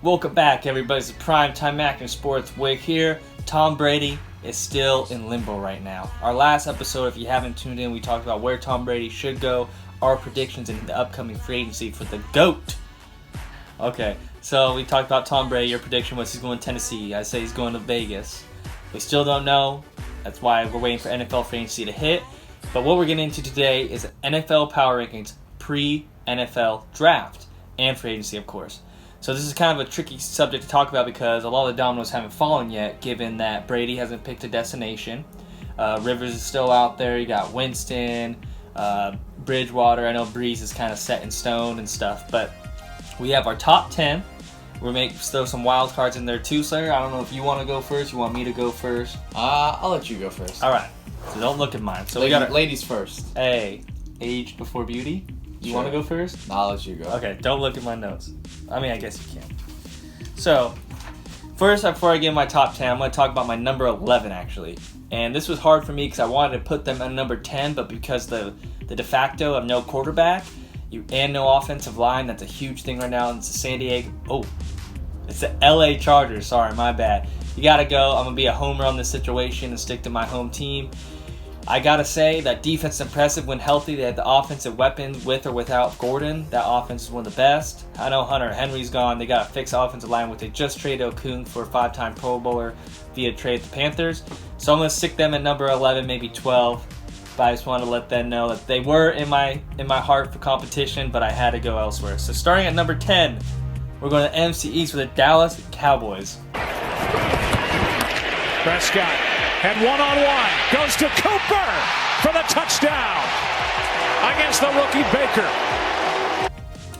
Welcome back, everybody. It's Primetime Acting Sports. We're here. Tom Brady is still in limbo right now. Our last episode, if you haven't tuned in, we talked about where Tom Brady should go, our predictions in the upcoming free agency for the GOAT. Okay, so we talked about Tom Brady. Your prediction was he's going to Tennessee. I say he's going to Vegas. We still don't know. That's why we're waiting for NFL free agency to hit. But what we're getting into today is NFL Power Rankings pre-NFL Draft and free agency, of course. So this is kind of a tricky subject to talk about because a lot of the dominoes haven't fallen yet, given that Brady hasn't picked a destination. Rivers is still out there. You got Winston, Bridgewater. I know Breeze is kind of set in stone and stuff. But we have our top 10. We'll throw some wild cards in there too, Slayer. I don't know if you want to go first. You want me to go first? I'll let you go first. All right. So don't look at mine. So we got ladies first. Hey, age before beauty. You want to go first? I'll let you go. Okay, don't look at my notes. I mean, I guess you can. So, first, before I get my top 10, I'm going to talk about my number 11, actually. And this was hard for me because I wanted to put them at number 10, but because the de facto of no quarterback and no offensive line, that's a huge thing right now. It's the San Diego. Oh, it's the LA Chargers. Sorry, my bad. You got to go. I'm going to be a homer on this situation and stick to my home team. I gotta say that defense is impressive when healthy. They have the offensive weapons with or without Gordon. That offense is one of the best. I know Hunter Henry's gone. They got to fix the offensive line, which they just traded Okung for a 5-time Pro Bowler via trade with the Panthers. So I'm gonna stick them at number 11, maybe 12. But I just wanted to let them know that they were in my heart for competition, but I had to go elsewhere. So starting at number 10, we're going to NFC East with the Dallas Cowboys. Prescott. And one-on-one goes to Cooper for the touchdown against the rookie Baker.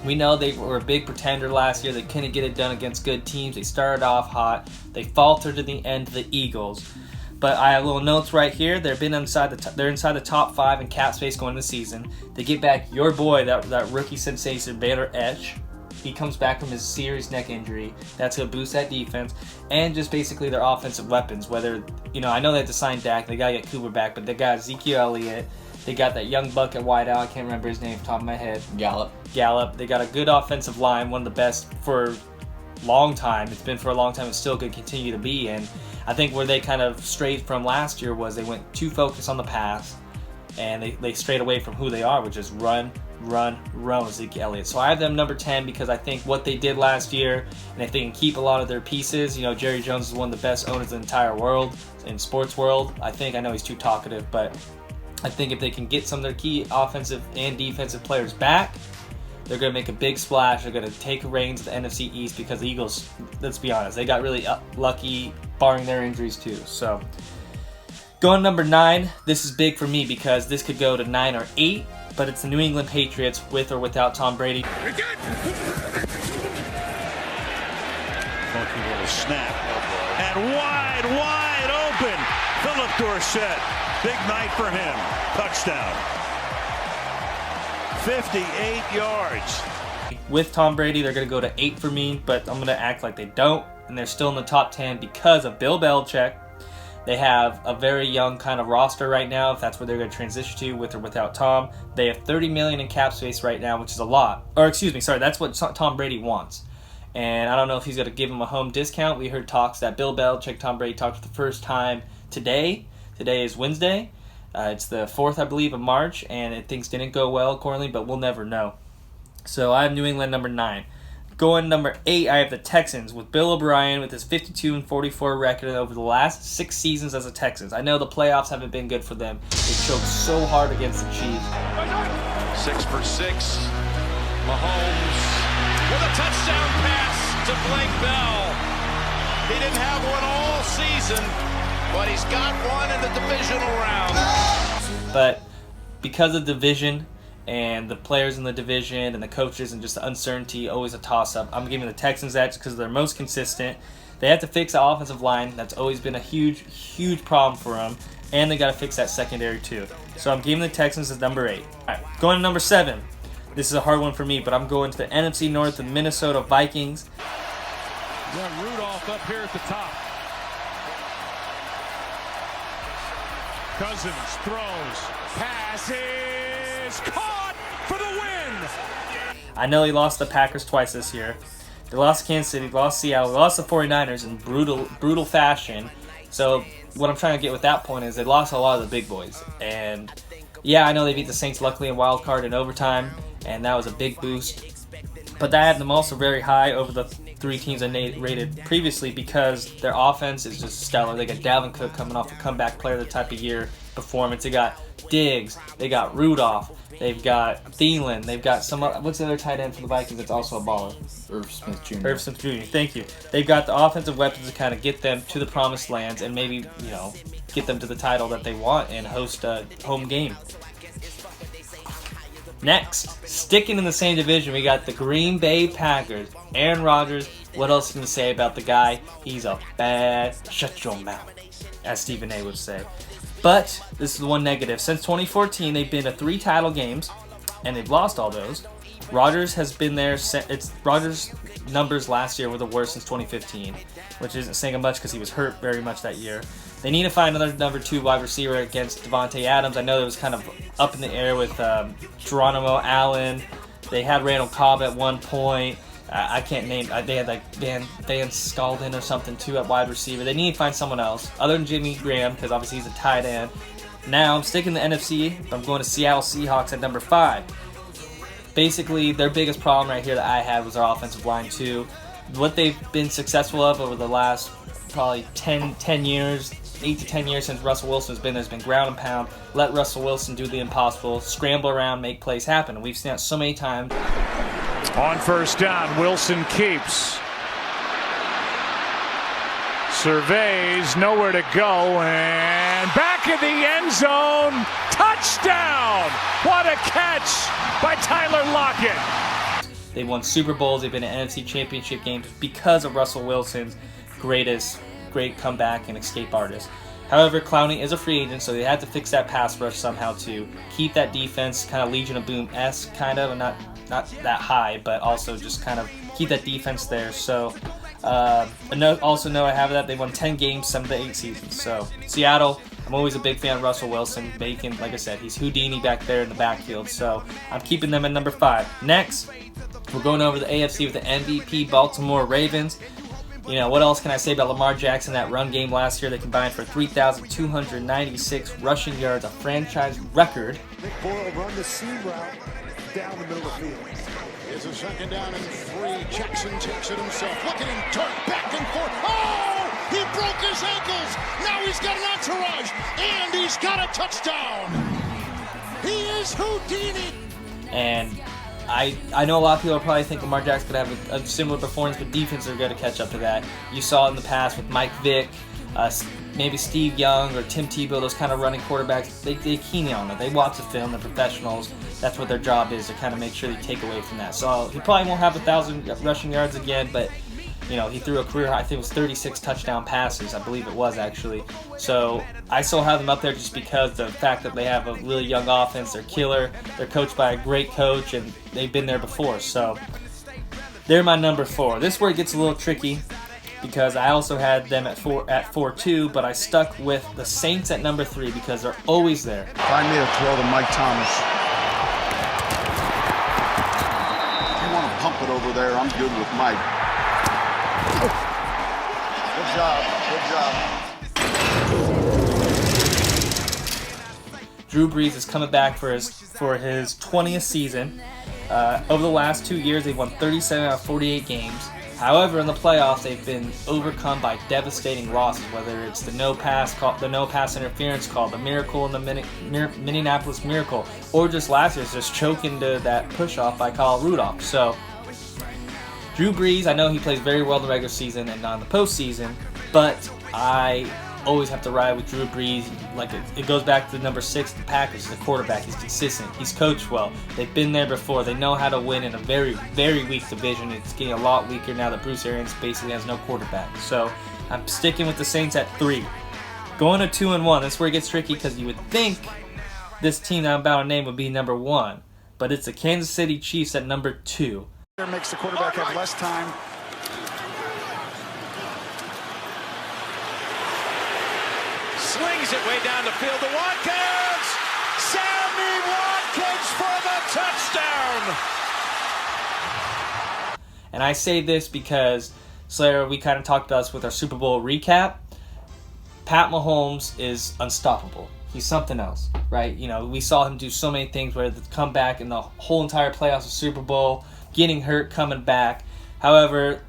We know they were a big pretender last year. They couldn't get it done against good teams. They started off hot. They faltered to the end to the Eagles. But I have little notes right here. They're inside the top 5 in cap space going into the season. They get back your boy, that rookie sensation, Baylor Etch. He comes back from his serious neck injury. That's going to boost that defense. And just basically their offensive weapons. Whether, I know they have to sign Dak. They got to get Cooper back. But they got Ezekiel Elliott. They got that young buck at wideout. I can't remember his name off the top of my head. Gallup. They got a good offensive line. One of the best for a long time. It's been for a long time. It's still going to continue to be. And I think where they kind of strayed from last year was they went too focused on the pass. And they strayed away from who they are, which is run with Zeke Elliott. So I have them number 10 because I think what they did last year, and if they can keep a lot of their pieces, Jerry Jones is one of the best owners in the entire world, in sports world. I know he's too talkative, but I think if they can get some of their key offensive and defensive players back, they're going to make a big splash. They're going to take reins of the NFC East because the Eagles, let's be honest, they got really lucky, barring their injuries too. So going number 9, this is big for me because this could go to 9 or 8, but it's the New England Patriots with or without Tom Brady. Funky little snap. And wide open. Philip Dorsett. Big night for him. Touchdown. 58 yards. With Tom Brady, they're going to go to 8 for me, but I'm going to act like they don't, and they're still in the top 10 because of Bill Belichick. They have a very young kind of roster right now, if that's where they're going to transition to, with or without Tom. They have $30 million in cap space right now, which is a lot. That's what Tom Brady wants. And I don't know if he's going to give him a home discount. We heard talks that Bill Belichick, Tom Brady talked for the first time today. Today is Wednesday. It's the 4th, I believe, of March, and things didn't go well accordingly, but we'll never know. So I have New England number 9. Going number 8, I have the Texans with Bill O'Brien with his 52-44 record over the last 6 seasons as a Texans. I know the playoffs haven't been good for them. They choked so hard against the Chiefs. 6 for 6. Mahomes with a touchdown pass to Blake Bell. He didn't have one all season, but he's got one in the divisional round. But because of division and the players in the division and the coaches and just the uncertainty, always a toss-up, I'm giving the Texans that just because they're most consistent. They have to fix the offensive line. That's always been a huge problem for them. And they got to fix that secondary too. So I'm giving the Texans as number 8. All right, going to number 7. This is a hard one for me, but I'm going to the NFC North, the Minnesota Vikings. You got Rudolph up here at the top. Cousins throws, passes, caught for the win. I know he lost the Packers twice this year. They lost to Kansas City, lost to Seattle, lost to 49ers in brutal fashion. So what I'm trying to get with that point is they lost a lot of the big boys. And yeah, I know they beat the Saints luckily in wild card in overtime, and that was a big boost. But that had them also very high over the three teams I rated previously because their offense is just stellar. They got Dalvin Cook coming off a comeback player of the type of year performance. They got Diggs. They got Rudolph. They've got Thielen. They've got what's the other tight end for the Vikings that's also a baller? Irv Smith Jr. Irv Smith Jr. Thank you. They've got the offensive weapons to kind of get them to the promised lands and maybe, get them to the title that they want and host a home game. Next, sticking in the same division, we got the Green Bay Packers. Aaron Rodgers, what else can you say about the guy? He's a bad shut your mouth, as Stephen A. would say. But this is the one negative. Since 2014, they've been to 3 title games, and they've lost all those. Rodgers has been there. Rodgers' numbers last year were the worst since 2015, which isn't saying much because he was hurt very much that year. They need to find another number 2 wide receiver against Devontae Adams. I know it was kind of up in the air with Geronimo Allen. They had Randall Cobb at one point. I can't name. They had like Van Scaldin or something too at wide receiver. They need to find someone else other than Jimmy Graham because obviously he's a tight end. Now I'm sticking the NFC. I'm going to Seattle Seahawks at number 5. Basically, their biggest problem right here that I had was their offensive line too. What they've been successful of over the last probably 10 years, 8 to 10 years since Russell Wilson's been there has been ground and pound. Let Russell Wilson do the impossible, scramble around, make plays happen. And we've seen that so many times. On first down, Wilson keeps. Surveys, nowhere to go, and back in the end zone. Touchdown! What a catch by Tyler Lockett. They won Super Bowls. They've been in NFC Championship games because of Russell Wilson's great comeback and escape artist. However, Clowney is a free agent, so they had to fix that pass rush somehow to keep that defense kind of Legion of Boom-esque, kind of, and not that high, but also just kind of keep that defense there. So, also know I have that they won 10 games, 7 to 8 seasons. So, Seattle, I'm always a big fan of Russell Wilson. Bacon, like I said, he's Houdini back there in the backfield. So, I'm keeping them at number 5. Next, we're going over the AFC with the MVP Baltimore Ravens. What else can I say about Lamar Jackson? That run game last year, they combined for 3,296 rushing yards, a franchise record. Nick Boyle run the seam route down the middle of the field. Here's a second down and 3. Jackson takes it himself. Look at him turn back and forth. Oh! He broke his ankles. Now he's got an entourage. And he's got a touchdown. He is Houdini. And I know a lot of people are probably thinking Lamar Jackson could have a similar performance, but defenses are going to catch up to that. You saw it in the past with Mike Vick, maybe Steve Young or Tim Tebow, those kind of running quarterbacks. They keen on it. They watch the film. They're professionals. That's what their job is, to kind of make sure they take away from that. So he probably won't have 1,000 rushing yards again, but he threw a career high, I think it was 36 touchdown passes, I believe it was actually. So I still have them up there just because the fact that they have a really young offense, they're killer, they're coached by a great coach, and they've been there before. So they're my number 4. This is where it gets a little tricky because I also had them at 4 too, but I stuck with the Saints at number 3 because they're always there. Find me a throw to Mike Thomas. If you want to pump it over there, I'm good with Mike. Good job. Drew Brees is coming back for his 20th season. Over the last 2 years, they've won 37 out of 48 games. However, in the playoffs, they've been overcome by devastating losses, whether it's the no pass interference call, the miracle in the Minneapolis Miracle, or just last year's just choking to that push-off by Kyle Rudolph. So, Drew Brees, I know he plays very well in the regular season and not in the postseason, but I always have to ride with Drew Brees. Like it goes back to number 6, the Packers, the quarterback. He's consistent. He's coached well. They've been there before. They know how to win in a very, very weak division. It's getting a lot weaker now that Bruce Arians basically has no quarterback. So I'm sticking with the Saints at 3. Going to 2-1. That's where it gets tricky because you would think this team that I'm about to name would be number 1, but it's the Kansas City Chiefs at number 2. Makes the quarterback have less time. Slings it way down the field to Watkins. Sammy Watkins for the touchdown. And I say this because, Slayer, we kind of talked about this with our Super Bowl recap. Pat Mahomes is unstoppable. He's something else, right? You know, we saw him do so many things, where the comeback in the whole entire playoffs of Super Bowl, getting hurt, coming back. However,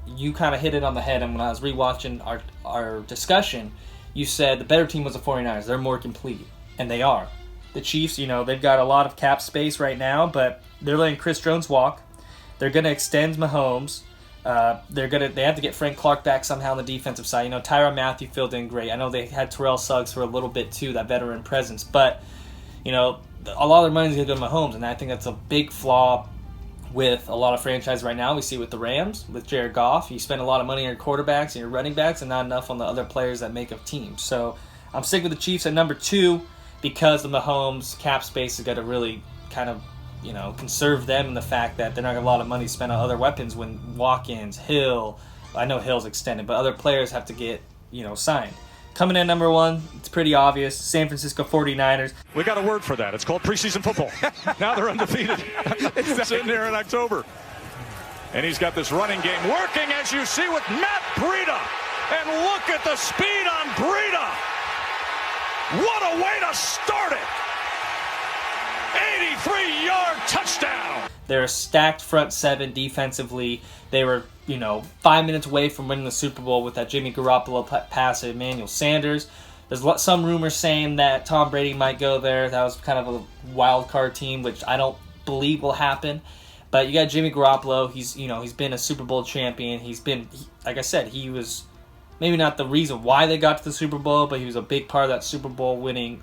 you kind of hit it on the head, and when I was rewatching our discussion, you said the better team was the 49ers. They're more complete, and they are. The Chiefs, you know, they've got a lot of cap space right now, but they're letting Chris Jones walk. They're going to extend Mahomes. They have to get Frank Clark back somehow on the defensive side. You know, Tyrann Mathieu filled in great. I know they had Terrell Suggs for a little bit too, that veteran presence. But, you know, a lot of their money is going to go to Mahomes, and I think that's a big flaw with a lot of franchises right now. We see it with the Rams, with Jared Goff. You spend a lot of money on your quarterbacks and your running backs and not enough on the other players that make up teams. So I'm sticking with the Chiefs at number 2 because the Mahomes cap space is going to really kind of, you know, conserve them in the fact that they're not going to have a lot of money spent on other weapons when Watkins, Hill, I know Hill's extended, but other players have to get, you know, signed. Coming in number 1, it's pretty obvious, San Francisco 49ers. We got a word for that. It's called preseason football. Now they're undefeated. It's in there in October. And he's got this running game working, as you see, with Matt Breida. And look at the speed on Breida. What a way to start it. 83-yard touchdown. They're a stacked front 7 defensively. They were, you know, 5 minutes away from winning the Super Bowl with that Jimmy Garoppolo pass to Emmanuel Sanders. There's some rumors saying that Tom Brady might go there. That was kind of a wild card team, which I don't believe will happen. But you got Jimmy Garoppolo. He's been a Super Bowl champion. Like I said, he was maybe not the reason why they got to the Super Bowl, but he was a big part of that Super Bowl losing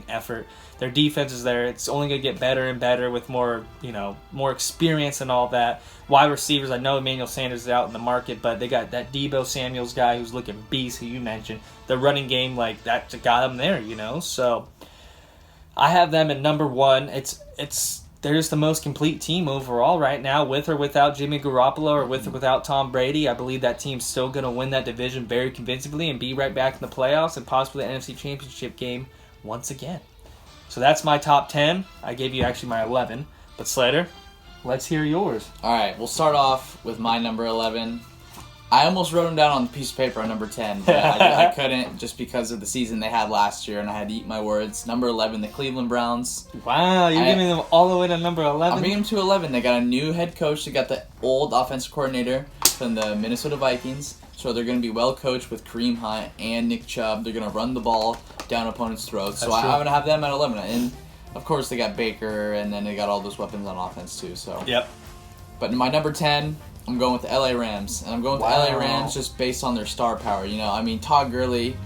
effort. Their defense is there. It's only going to get better and better with more experience and all that. Wide receivers, I know Emmanuel Sanders is out in the market, but they got that Deebo Samuels guy who's looking beast, who you mentioned. The running game, like, that got them there, you know? So I have them at number 1. They're just the most complete team overall right now, with or without Jimmy Garoppolo or with or without Tom Brady. I believe that team's still going to win that division very convincingly and be right back in the playoffs and possibly the NFC Championship game once again. So that's my top 10. I gave you actually my 11. But Slater, let's hear yours. All right, we'll start off with my number 11. I almost wrote them down on a piece of paper on number 10, but I couldn't just because of the season they had last year, and I had to eat my words. Number 11, the Cleveland Browns. Wow, you're giving them all the way to number 11? I'm bringing them to 11. They got a new head coach. They got the old offensive coordinator from the Minnesota Vikings. So they're going to be well coached with Kareem Hunt and Nick Chubb. They're going to run the ball down opponents' throats. So I'm going to have them at 11. And, of course, they got Baker, and then they got all those weapons on offense, too. So. Yep. But in my number 10, I'm going with the LA Rams. And I'm going with the LA Rams just based on their star power. You know, I mean, Todd Gurley,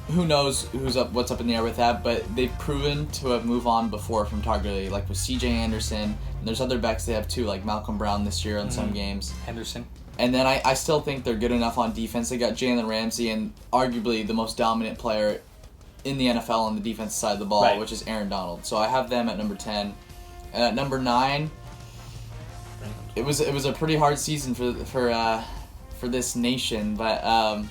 who knows what's up in the air with that, but they've proven to have moved on before from Todd Gurley, like with C.J. Anderson. And there's other backs they have, too, like Malcolm Brown this year in some games. Henderson. And then I still think they're good enough on defense. They got Jalen Ramsey and arguably the most dominant player in the NFL on the defensive side of the ball, which is Aaron Donald. So I have them at number 10. And at number 9, it was a pretty hard season for this nation, but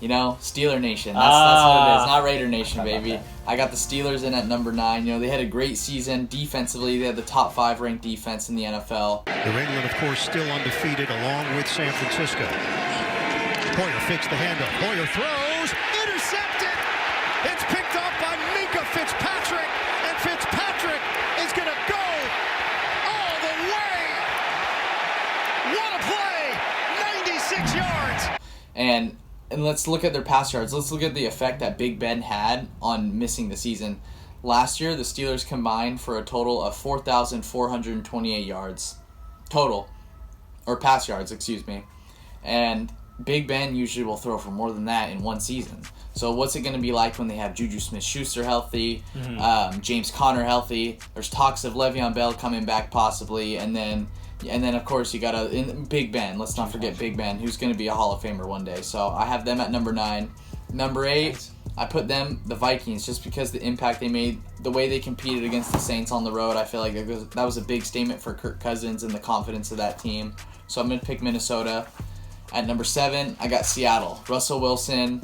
you know, Steeler Nation. That's what it is. Not Raider Nation, baby. I got the Steelers in at number 9. You know, they had a great season defensively. They had the top 5 ranked defense in the NFL. New England, of course, still undefeated along with San Francisco. Hoyer fakes the handoff. Hoyer throws. Intercepted. It's picked up by Minka Fitzpatrick. And Fitzpatrick is going to go all the way. What a play. 96 yards. And let's look at their pass yards. Let's look at the effect that Big Ben had on missing the season. Last year, the Steelers combined for a total of 4,428 yards. Total. Or pass yards, excuse me. And Big Ben usually will throw for more than that in one season. So what's it going to be like when they have Juju Smith-Schuster healthy, James Conner healthy? There's talks of Le'Veon Bell coming back possibly, and then of course you got Big Ben. Let's not forget Big Ben, who's going to be a Hall of Famer one day. So I have them at number 9. Number 8, I put them, the Vikings, just because the impact they made, the way they competed against the Saints on the road. I feel like that was a big statement for Kirk Cousins and the confidence of that team. So I'm going to pick Minnesota. At number 7, I got Seattle. Russell Wilson.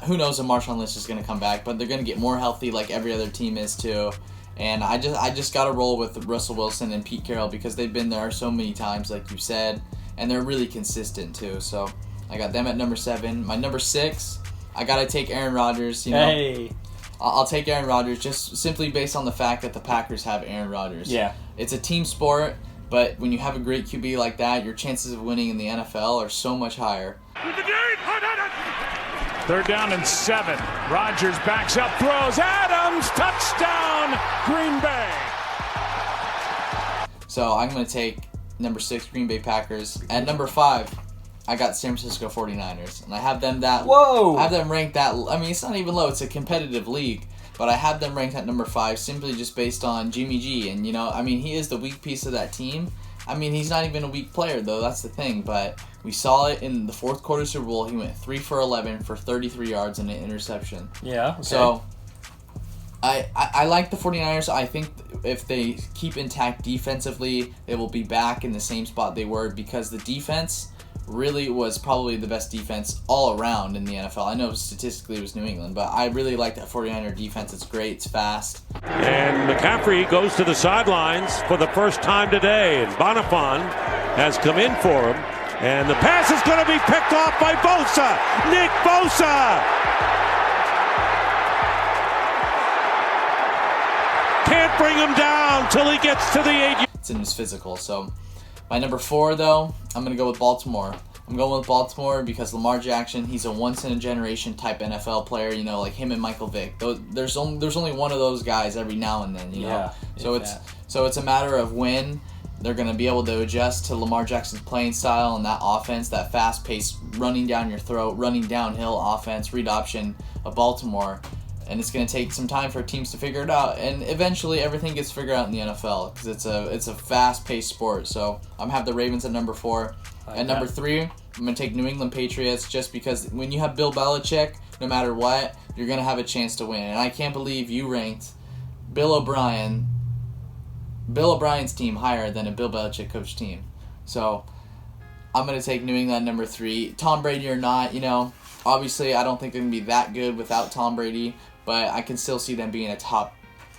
Who knows if Marshawn Lynch is going to come back, but they're going to get more healthy like every other team is too. And I just got to roll with Russell Wilson and Pete Carroll because they've been there so many times, like you said, and they're really consistent too. So I got them at number 7. My number 6, I got to take Aaron Rodgers. You know, Hey. I'll take Aaron Rodgers just simply based on the fact that the Packers have Aaron Rodgers. Yeah. It's a team sport, but when you have a great QB like that, your chances of winning in the NFL are so much higher. 3rd down and 7. Rodgers backs up, throws. Adams, touchdown, Green Bay. So I'm going to take number 6, Green Bay Packers. At number 5, I got San Francisco 49ers. And I have them Whoa! I have them ranked that. I mean, it's not even low. It's a competitive league. But I have them ranked at number 5 simply just based on Jimmy G. And, you know, I mean, he is the weak piece of that team. I mean, he's not even a weak player, though. That's the thing. But we saw it in the 4th quarter Super Bowl. He went 3 for 11 for 33 yards and an interception. Yeah, okay. So I like the 49ers. I think if they keep intact defensively, they will be back in the same spot they were because the defense really was probably the best defense all around in the NFL. I know statistically it was New England, but I really like that 49er defense. It's great. It's fast. And McCaffrey goes to the sidelines for the first time today. And Bonifant has come in for him. And the pass is going to be picked off by Bosa. Nick Bosa! Can't bring him down till he gets to the 8. It's in his physical. So my number 4, though, I'm going to go with Baltimore. I'm going with Baltimore because Lamar Jackson, he's a once-in-a-generation type NFL player, you know, like him and Michael Vick. There's only one of those guys every now and then, you know. So it's a matter of when they're going to be able to adjust to Lamar Jackson's playing style and that offense, that fast-paced, running down your throat, running downhill offense, read option of Baltimore. And it's going to take some time for teams to figure it out. And eventually everything gets figured out in the NFL because it's a fast-paced sport. So I'm have the Ravens at number 4. At number 3, I'm going to take New England Patriots just because when you have Bill Belichick, no matter what, you're going to have a chance to win. And I can't believe you ranked Bill O'Brien's team higher than a Bill Belichick coach team. So I'm going to take New England at number 3. Tom Brady or not, you know, obviously I don't think they're going to be that good without Tom Brady, but I can still see them being a top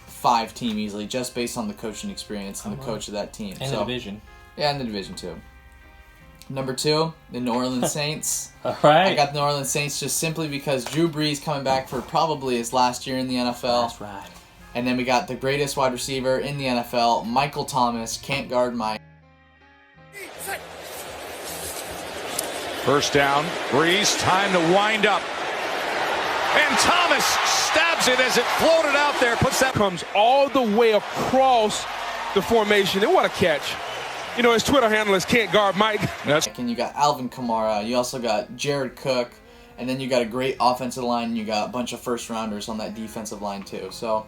5 team easily just based on the coaching experience and the coach of that team. And the division. Yeah, and the division too. Number 2, the New Orleans Saints. All right. I got the New Orleans Saints just simply because Drew Brees coming back for probably his last year in the NFL. That's right. And then we got the greatest wide receiver in the NFL, Michael Thomas. Can't guard Mike. First down, Breeze, time to wind up. And Thomas stabs it as it floated out there, puts that. Comes all the way across the formation, and what a catch. You know, his Twitter handle is Can't Guard Mike. And you got Alvin Kamara, you also got Jared Cook, and then you got a great offensive line, and you got a bunch of first-rounders on that defensive line too. So,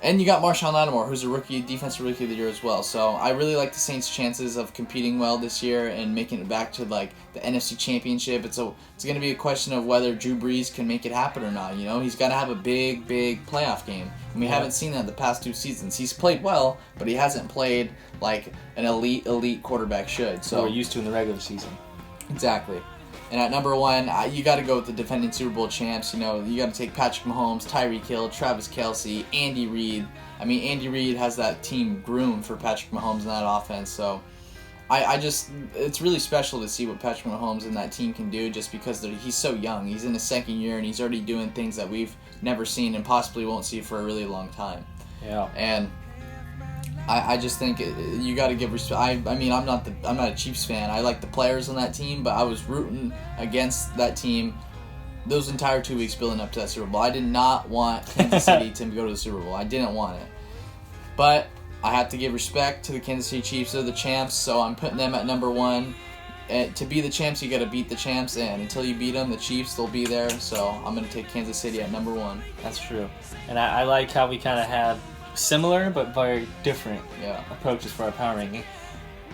and you got Marshawn Lattimore, who's a defensive rookie of the year as well. So I really like the Saints' chances of competing well this year and making it back to like the NFC Championship. It's going to be a question of whether Drew Brees can make it happen or not. You know, he's got to have a big playoff game, and we haven't seen that the past 2 seasons. He's played well, but he hasn't played like an elite quarterback should. So we're used to in the regular season. Exactly. And at number 1, you got to go with the defending Super Bowl champs. You know, you got to take Patrick Mahomes, Tyreek Hill, Travis Kelce, Andy Reid. I mean, Andy Reid has that team groomed for Patrick Mahomes in that offense. So, it's really special to see what Patrick Mahomes and that team can do just because he's so young. He's in his 2nd year and he's already doing things that we've never seen and possibly won't see for a really long time. Yeah. And I just think you got to give respect. I mean, I'm not a Chiefs fan. I like the players on that team, but I was rooting against that team those entire 2 weeks building up to that Super Bowl. I did not want Kansas City to go to the Super Bowl. I didn't want it. But I have to give respect to the Kansas City Chiefs. They're the champs, so I'm putting them at number 1. And to be the champs, you got to beat the champs, and until you beat them, the Chiefs, they'll be there. So I'm going to take Kansas City at number 1. That's true. And I like how we kind of have similar but very different approaches for our power ranking.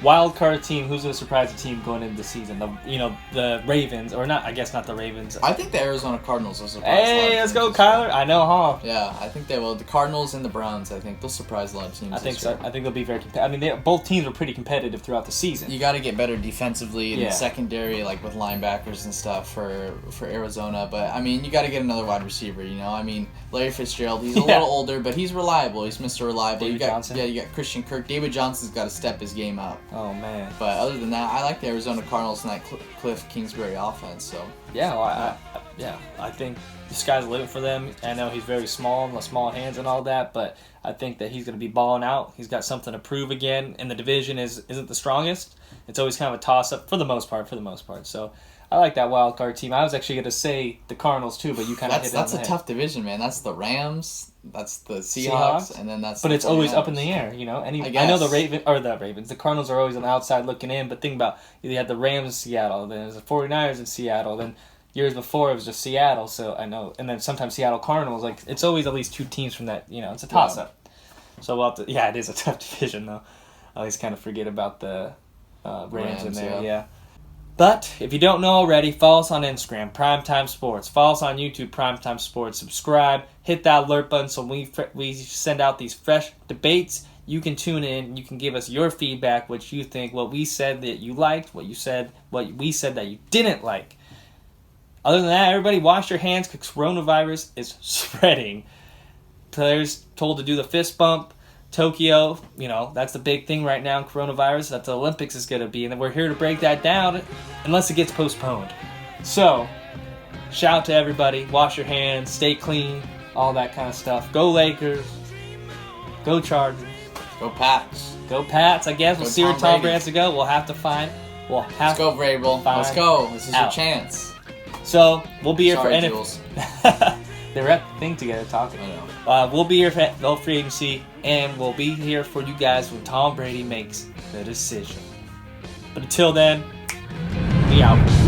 wild card team. Who's going to surprise the team going into the season? The Ravens, or not? I guess not the Ravens. I think the Arizona Cardinals will surprise. Hey, let's go, Kyler! I know, huh? Yeah, I think they will. The Cardinals and the Browns, I think they'll surprise a lot of teams. I think so. I think they'll be very competitive. I mean, both teams are pretty competitive throughout the season. You got to get better defensively in the secondary, like with linebackers and stuff for Arizona. But I mean, you got to get another wide receiver. I mean, Larry Fitzgerald, he's a little older, but he's reliable. He's Mr. Reliable. David Johnson. Yeah, you got Christian Kirk. David Johnson's got to step his game up. Oh man. But other than that, I like the Arizona Cardinals and that Cliff Kingsbury offense. So yeah, I think the sky's the limit for them. I know he's very small and the small hands and all that, but I think that he's going to be balling out. He's got something to prove again, and the division isn't the strongest. It's always kind of a toss up for the most part. So I like that wild card team. I was actually going to say the Cardinals too, but you kind of hit it on the head. That's a tough division, man. That's the Rams, that's the Seahawks, and then that's. But it's always up in the air, I know the Cardinals are always on the outside looking in. But think about you had the Rams in Seattle, then there's the 49ers in Seattle, then years before it was just Seattle. So I know, and then sometimes Seattle Cardinals. Like it's always at least two teams from that. It's a toss up. So we'll have to. Yeah, it is a tough division though. I always kind of forget about the Rams in there. Yeah. But if you don't know already, follow us on Instagram, Primetime Sports. Follow us on YouTube, Primetime Sports. Subscribe, hit that alert button so when we send out these fresh debates, you can tune in. You can give us your feedback, what you think, what we said that you liked, what we said that you didn't like. Other than that, everybody wash your hands because coronavirus is spreading. Players told to do the fist bump. Tokyo, that's the big thing right now in coronavirus. That the Olympics is going to be. And we're here to break that down unless it gets postponed. So, shout out to everybody. Wash your hands. Stay clean. All that kind of stuff. Go Lakers. Go Chargers. Go Pats. Go Pats, I guess. We'll see where Tom Brady's to go. We'll have to find. Let's go, Vrabel. Let's go. This is your chance. So, we'll be here for Jules. They were at the thing together talking. I know. We'll be here for no free agency, and we'll be here for you guys when Tom Brady makes the decision. But until then, we out.